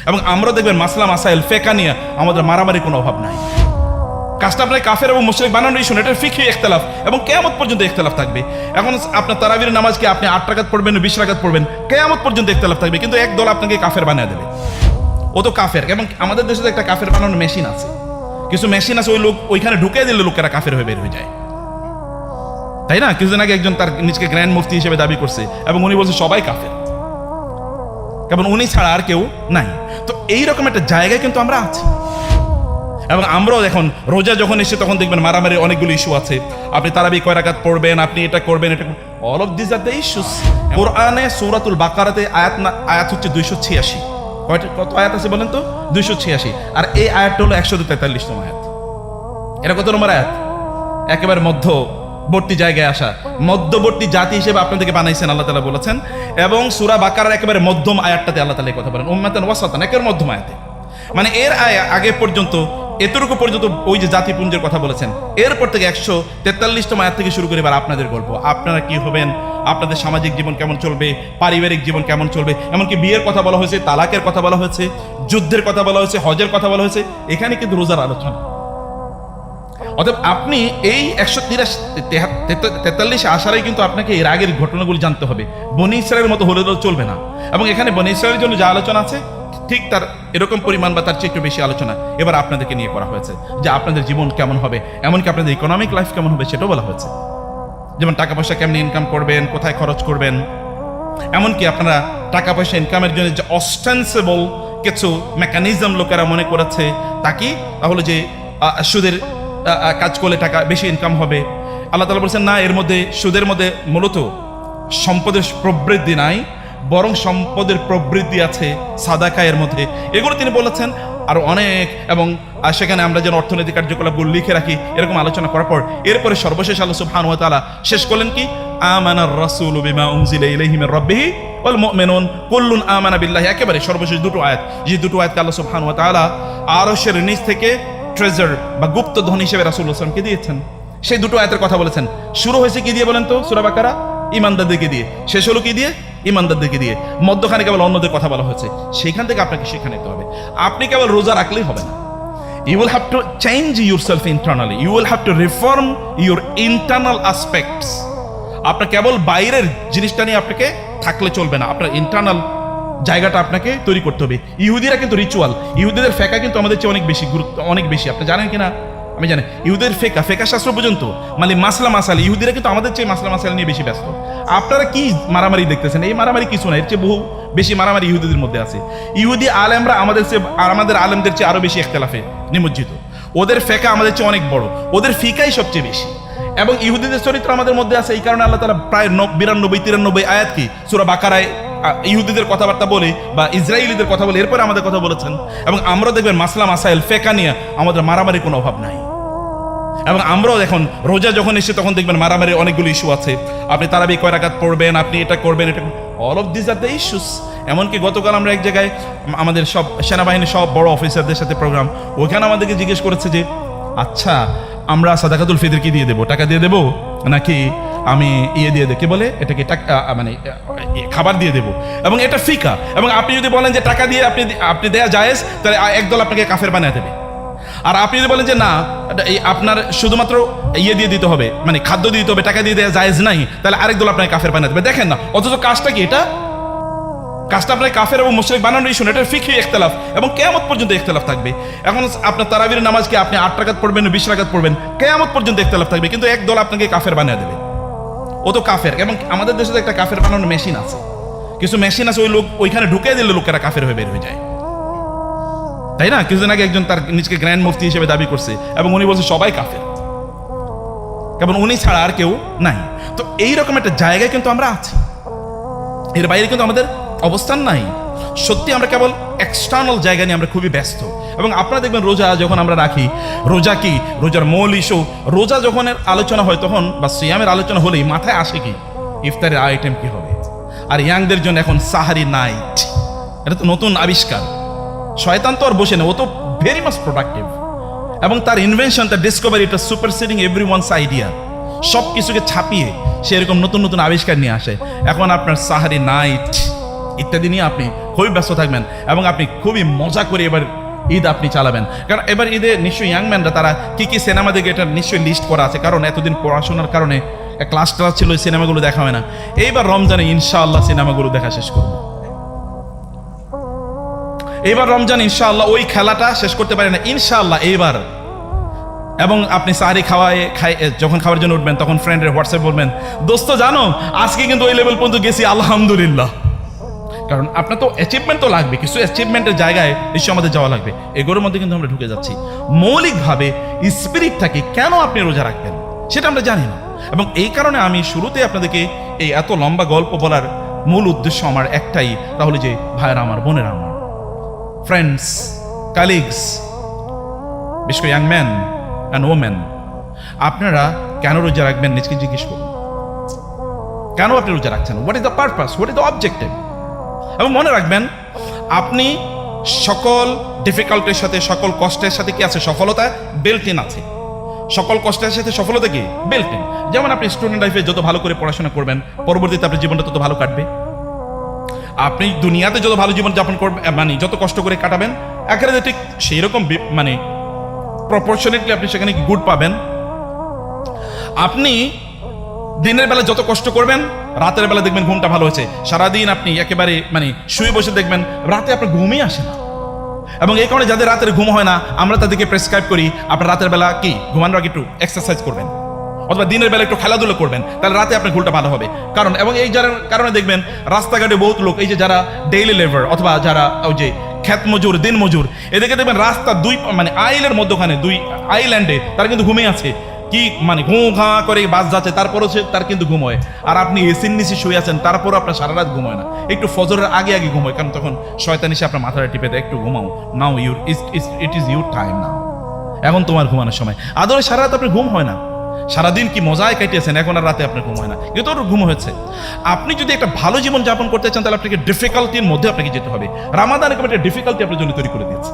এবং আমরা দেখবেন মাসলা মাসাইল ফেকা নিয়ে আমাদের মারামারি কোনো অভাব নাই। কাজটা আপনার কাফের এবং মুশরিক বানানোর ইস্যু, এটার ফিকহি ইখতিলাফ এবং কিয়ামত পর্যন্ত ইখতিলাফ থাকবে। এখন আপনার তারাবির নামাজকে আপনি 8 রাকাত পড়বেন 20 রাকাত পড়বেন, কিয়ামত পর্যন্ত ইখতিলাফ থাকবে, কিন্তু এক দল আপনাকে কাফের বানিয়ে দেবে। ও তো কাফের। এবং আমাদের দেশে একটা কাফের বানানোর মেশিন আছে, কিছু মেশিন আছে, ওই লোক ওইখানে ঢুকে দিলে লোকেরা কাফের হয়ে বের হয়ে যায়, তাই না? কিছুদিন আগে একজন তার নিজকে গ্র্যান্ড মুফতি হিসেবে দাবি করছে এবং উনি বলছে সবাই কাফের, কারণ উনি ছাড়া আর কেউ নাই। তো এইরকম একটা জায়গায় কিন্তু আমরা আছি। এবং আমরাও এখন রোজা যখন এসে তখন দেখবেন মারামারি অনেকগুলো ইস্যু আছে। আপনি তারাবি কয় রাকাত পড়বেন, আপনি এটা করবেন, এটা all of this are the issues. কোরআনে সূরাতুল বাকারাতে আয়াত হচ্ছে 286। কত আয়াত আছে বলেন তো? 286। আর এই আয়াতটা হলো 143তম আয়াত। এটা কত নম্বর আয়াত? একেবারে মধ্যবর্তী জায়গায় আসা, মধ্যবর্তী জাতি হিসেবে আপনাদেরকে বানাইছেন আল্লাহ তাআলা বলেছেন। এবং সূরা বাকারার একেবারে মধ্যম আয়াতটাতে আল্লাহ তাআলা এই কথা বলেন, উম্মাতান ওয়াসাতান, একেবারে মধ্যম আয়াতে। মানে এর আগে পর্যন্ত এতটুকু পর্যন্ত ওই যে জাতিপুঞ্জের কথা বলেছেন, এরপর থেকে 143তম আয়াত থেকে শুরু করে এবার আপনাদের গল্প। আপনারা কি হবেন, আপনাদের সামাজিক জীবন কেমন চলবে, পারিবারিক জীবন কেমন চলবে, এমনকি বিয়ের কথা বলা হয়েছে, তালাকের কথা বলা হয়েছে, যুদ্ধের কথা বলা হয়েছে, হজের কথা বলা হয়েছে, এখানে কিন্তু রোজার আলোচনা। অতএব আপনি এই 143 আসারাই কিন্তু আপনাকে এর আগের ঘটনাগুলি জানতে হবে। বনী ইসরায়েলের মতো হলে চলবে না। এবং এখানে বনী ইসরায়েলের জন্য যা আলোচনা আছে ঠিক তার এরকম পরিমাণ বা তার চেয়ে একটু বেশি আলোচনা এবার আপনাদেরকে নিয়ে করা হয়েছে, যে আপনাদের জীবন কেমন হবে, এমনকি আপনাদের ইকোনমিক লাইফ কেমন হবে সেটাও বলা হয়েছে। যেমন টাকা পয়সা কেমন ইনকাম করবেন, কোথায় খরচ করবেন, এমনকি আপনারা টাকা পয়সা ইনকামের জন্য যে অস্টেন্সেবল কিছু মেকানিজম লোকেরা মনে করেছে, তা কি? তাহলে যে সুদের কাজ করলে টাকা বেশি ইনকাম হবে। আল্লাহ তাআলা বলছেন না, এর মধ্যে সুদের মধ্যে মূলত সম্পদের প্রবৃদ্ধি নাই, বরং সম্পদের প্রবৃদ্ধি আছে সাদাকায়ের মধ্যে। এগুলো তিনি বলেছেন আরো অনেক। এবং সেখানে আমরা যেন অর্থনৈতিক কার্যকলাপগুলো লিখে রাখি, এরকম আলোচনা করার পর এরপরে সর্বশেষ আল্লাহ সুবহানাহু ওয়া তাআলা শেষ করলেন কি? আমানার রাসূলু বিমা উনজিলা ইলাইহি মির রাব্বিহি ওয়াল মুমিনুন কুল্লুন আমানা বিল্লাহি। একেবারে সর্বশেষ দুটো আয়াত, যে দুটো আয়াতকে আল্লাহ সুবহানাহু ওয়া তাআলা আরশের নিচ থেকে ট্রেজার বা গুপ্ত ধন হিসেবে রাসূলুল্লাহ সাল্লাল্লাহু আলাইহি ওয়াসাল্লামকে দিয়েছেন, সেই দুটো আয়াতের কথা বলেছেন। শুরু হয়েছে কি দিয়ে বলেন তো? সূরা বাকারা ঈমানদারদেরকে দিয়ে, শেষ হলো কি দিয়ে? ঈমানদারদেরকে দিয়ে। মধ্যখানে কেবল অন্যদের কথা বলা হয়েছে। সেখান থেকে আপনাকে শিক্ষা নিতে হবে। আপনি কেবল রোজা রাখলেই হবে না। You will have to change yourself internally. You will have to reform your internal aspects. আপনার কেবল বাইরের জিনিসটা নিয়ে আপনাকে থাকলে চলবে না, আপনার ইন্টারনাল জায়গাটা আপনাকে তৈরি করতে হবে। ইহুদিরা কিন্তু রিচুয়াল, ইহুদিদের ফেকা কিন্তু আমাদের চেয়ে অনেক বেশি গুরুত্ব, অনেক বেশি। আপনি জানেন কিনা আমি জানি। ইহুদের ফেকা শাস্ত্র পর্যন্ত মানে মাসলা মাসাল, ইহুদিরা কিন্তু আমাদের চেয়ে মাসলা মাসাল নিয়ে বেশি ব্যস্ত। আপনারা কি মারামারি দেখতেছেন? এই মারামারি কিছু না, এর চেয়ে বহু বেশি মারামারি ইহুদিদের মধ্যে আছে। ইহুদি আলেমরা আমাদের আলেমদের চেয়ে আরো বেশি ইখতিলাফে নিমজ্জিত। ওদের ফেকা আমাদের চেয়ে অনেক বড়, ওদের ফিকাই সবচেয়ে বেশি। এবং ইহুদিদের চরিত্র আমাদের মধ্যে আছে। এই কারণে আল্লাহ তাআলা প্রায় 92-93 আয়াত কি সূরা বাকারায় ইহুদিদের কথাবার্তা বলে বা ইসরায়েলিদের কথা বলে এরপরে আমাদের কথা বলেছেন। এবং আমরা দেখবেন মাসলা মাসাইল ফেকা নিয়ে আমাদের মারামারি কোনো অভাব নাই। এবং আমরাও এখন রোজা যখন এসে তখন দেখবেন মারামারি অনেকগুলো ইস্যু আছে। আপনি তারাবি কয় রাকাত পড়বেন, আপনি এটা করবেন, এটা all of this are the issues. এমনকি গতকাল আমরা এক জায়গায় আমাদের সব সেনাবাহিনীর সব বড় অফিসারদের সাথে প্রোগ্রাম, ওখানে আমাদেরকে জিজ্ঞেস করেছে যে আচ্ছা আমরা সাদাকাতুল ফিতর কি দিয়ে দেবো, টাকা দিয়ে দেবো নাকি আমি দিয়ে দেবো, কি বলে এটাকে মানে খাবার দিয়ে দেবো। এবং এটা ফিকা। এবং আপনি যদি বলেন যে টাকা দিয়ে আপনি দেয়া জায়েজ, তাহলে একদল আপনাকে কাফের বানিয়ে দেবে। আর আপনি যদি বলেন যে না, আপনার শুধুমাত্র দিয়ে দিতে হবে, মানে খাদ্য দিয়ে দিতে হবে, টাকা দিয়ে দেওয়া জায়েজ নাই, তাহলে আরেক দল আপনাকে কাফের বানিয়ে দেবে। দেখেন না, অথচ কাজটা কি? এটা কাজটা আপনার কাফের এবং মুশরিক বানানোর ইস্যু, এটার ফিকহি ইখতিলাফ এবং কিয়ামত পর্যন্ত ইখতিলাফ থাকবে। এখন আপনার তারাবির নামাজকে আপনি 8 রাকাত পড়বেন 20 রাকাত পড়বেন, কিয়ামত পর্যন্ত ইখতিলাফ থাকবে, কিন্তু এক দল আপনাকে কাফের বানিয়ে দেবে। ও তো কাফের। এবং আমাদের দেশে একটা কাফের বানানোর মেশিন আছে, কিছু মেশিন আছে, ওই লোক ওইখানে ঢুকে দিলে লোকেরা কাফের হয়ে বের হয়ে যায়, তাই না? কিছুদিন আগে একজন তার নিজকে গ্র্যান্ড মুফতি হিসেবে দাবি করছে এবং উনি বলছে সবাই কাফের, কারণ উনি ছাড়া আর কেউ নাই। তো এইরকম একটা জায়গায় কিন্তু আমরা আছি, এর বাইরে কিন্তু আমাদের অবস্থান নাই। সত্যি আমরা কেবল এক্সটার্নাল জায়গা নিয়ে আমরা খুবই ব্যস্ত। এবং আপনারা দেখবেন রোজা যখন আমরা রাখি, রোজা কি, রোজার মূল ইস্যু, রোজা যখন আলোচনা হয় তখন বা সিয়ামের আলোচনা হলেই মাথায় আসে কি ইফতারের আইটেম কি হবে। আর ইয়াংদের জন্য এখন সাহারি নাইট, এটা তো নতুন আবিষ্কার। শয়তান তো আর বসে না, ও তো ভেরি মাচ প্রোডাক্টিভ। এবং তার ইনভেনশন, তার ডিসকভারি, এটা সুপারসিডিং এভরিওয়ানস আইডিয়া। সব কিছুকে ছাপিয়ে সে এরকম নতুন নতুন আবিষ্কার নিয়ে আসে। এখন আপনার সাহারি নাইট, ইত্যাদি নিয়ে আপনি খুবই ব্যস্ত থাকবেন এবং আপনি খুবই মজা করে এবার ঈদ আপনি চালাবেন। কারণ এবার ঈদে নিশ্চয়ই ইয়াংম্যানরা তারা কি কি সিনেমা দেখে এটা নিশ্চয়ই লিস্ট করা আছে, কারণ এতদিন পড়াশোনার কারণে ক্লাস ছিল, ওই সিনেমাগুলো দেখা হয় না। এইবার রমজানে ইনশাআল্লাহ সিনেমাগুলো দেখা শেষ করব। এইবার রমজান ইনশাআল্লাহ ওই খেলাটা শেষ করতে পারে না ইনশাআল্লাহ এইবার। এবং আপনি সাহারি যখন খাওয়ার জন্য উঠবেন তখন ফ্রেন্ডের হোয়াটসঅ্যাপ বলবেন, দোস্ত জানো আজকে কিন্তু ওই লেভেল পর্যন্ত গেছি আলহামদুলিল্লাহ। কারণ আপনার তো অ্যাচিভমেন্ট তো লাগবে, কিছু অ্যাচিভমেন্টের জায়গায় নিশ্চয়ই আমাদের যাওয়া লাগবে। এগুলোর মধ্যে কিন্তু আমরা ঢুকে যাচ্ছি। মৌলিকভাবে স্পিরিটটাকে কেন আপনি রোজা রাখবেন সেটা আমরা জানি না। এবং এই কারণে আমি শুরুতে আপনাদেরকে এই এত লম্বা গল্প বলার মূল উদ্দেশ্য আমার একটাই, তাহলে যে ভাইয়েরা আমার, বোনেরা আমার, ফ্রেন্ডস, কালিগস, বিশেষ করে ইয়াং ম্যান অ্যান্ড ওমেন, আপনারা কেন রোজা রাখবেন নিজকে জিজ্ঞেস করুন। কেন আপনি রোজা রাখছেন? What is the purpose, what is the objective? এবং মনে রাখবেন, আপনি সকল ডিফিকাল্টির সাথে, সকল কষ্টের সাথে কি আছে? সফলতা বিল্ট ইন আছে। সকল কষ্টের সাথে সফলতা কি বিল্ট ইন। যেমন আপনি স্টুডেন্ট লাইফে যত ভালো করে পড়াশোনা করবেন, পরবর্তীতে আপনার জীবনটা তত ভালো কাটবে। আপনি দুনিয়াতে যত ভালো জীবন যাপন করবেন, মানে যত কষ্ট করে কাটাবেন, একেবারে ঠিক সেই রকম মানে প্রপোর্শনেটলি আপনি সেখানে গুড পাবেন। আপনি দিনের বেলা যত কষ্ট করবেন, রাতের বেলা দেখবেন ঘুমটা ভালো হয়েছে। সারাদিন আপনি একেবারে মানে শুয়ে বসে দেখবেন রাতে আপনার ঘুমই আসে না। এবং এই কারণে যাদের রাতের ঘুম হয় না, আমরা তাদেরকে প্রেসক্রাইব করি আপনার রাতের বেলা কি ঘুমানোর আগে একটু এক্সারসাইজ করবেন, অথবা দিনের বেলা একটু খেলাধুলো করবেন, তাহলে রাতে আপনার ঘুমটা ভালো হবে। কারণ এবং এই যার কারণে দেখবেন রাস্তাঘাটে বহুত লোক, এই যে যারা ডেইলি লেবার অথবা যারা ওই যে ক্ষেত মজুর, দিন মজুর, এদেরকে দেখবেন রাস্তা দুই মানে আইলের মধ্যখানে, দুই আইল্যান্ডে তারা কিন্তু ঘুমিয়ে আছে। কি মানে ঘুঁ ঘা করে বাস যাচ্ছে, তারপরও সে তার কিন্তু ঘুম হয়। আর আপনি এসির নিচে শুয়ে আছেন, তারপরও আপনার সারা রাত ঘুম হয় না। একটু ফজরের আগে আগে ঘুম হয়, কারণ তখন শয়তান এসে আপনার মাথাটা টিপে দেয়, একটু ঘুমাও, নাও ইট ইজ ইউর টাইম নাও, এখন তোমার ঘুমানোর সময়। আদরে সারা রাত আপনার ঘুম হয় না, সারাদিন কি মজায় কাটিয়েছেন, এখন আর রাতে আপনার ঘুম হয় না, কিন্তু ওর ঘুম হয়েছে। আপনি যদি একটা ভালো জীবন যাপন করতে চান, তাহলে আপনাকে ডিফিকাল্টির মধ্যে আপনাকে যেতে হবে। রামাদান একটা ডিফিকাল্টি আপনার জন্য তৈরি করে দিয়েছে।